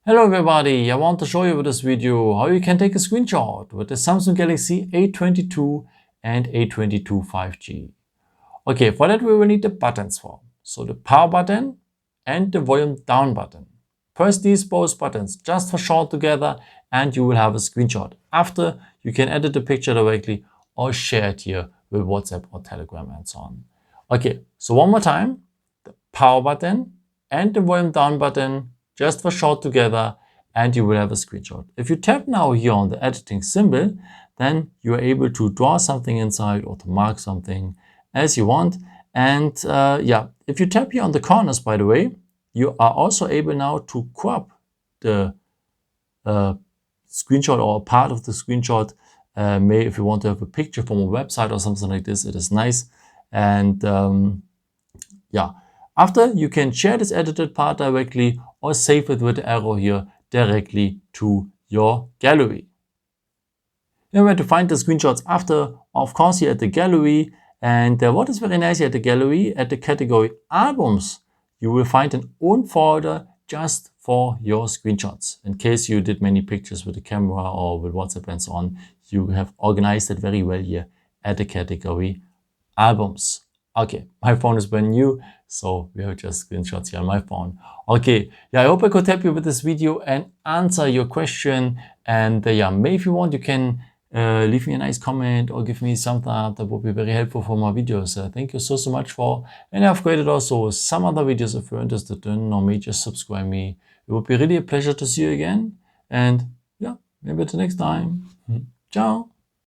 Hello everybody, I want to show you with this video how you can take a screenshot with the Samsung Galaxy A22 and A22 5G. Okay, for that we will need the buttons for. So the power button and the volume down button. Press these both buttons just for short together and you will have a screenshot. After, you can edit the picture directly or share it here with WhatsApp or Telegram and so on. Okay, so one more time, the power button and the volume down button just for short together and you will have a screenshot. If you tap now here on the editing symbol, then you are able to draw something inside or to mark something as you want. And if you tap here on the corners, by the way, you are also able now to crop the screenshot or a part of the screenshot. If you want to have a picture from a website or something like this, it is nice. And after, you can share this edited part directly or save it with the arrow here directly to your gallery. Now where to find the screenshots after, of course, here at the gallery. And what is very nice here at the gallery, at the category albums, you will find an own folder just for your screenshots. In case you did many pictures with the camera or with WhatsApp and so on, you have organized it very well here at the category albums. Okay, my phone is brand new, so we have just screenshots here on my phone. Okay, I hope I could help you with this video and answer your question. And maybe if you want, you can leave me a nice comment or give me some thumbs up. That would be very helpful for my videos. Thank you so much for. And I've created also some other videos if you're interested in, or maybe just subscribe me. It would be really a pleasure to see you again. And maybe until next time. Ciao.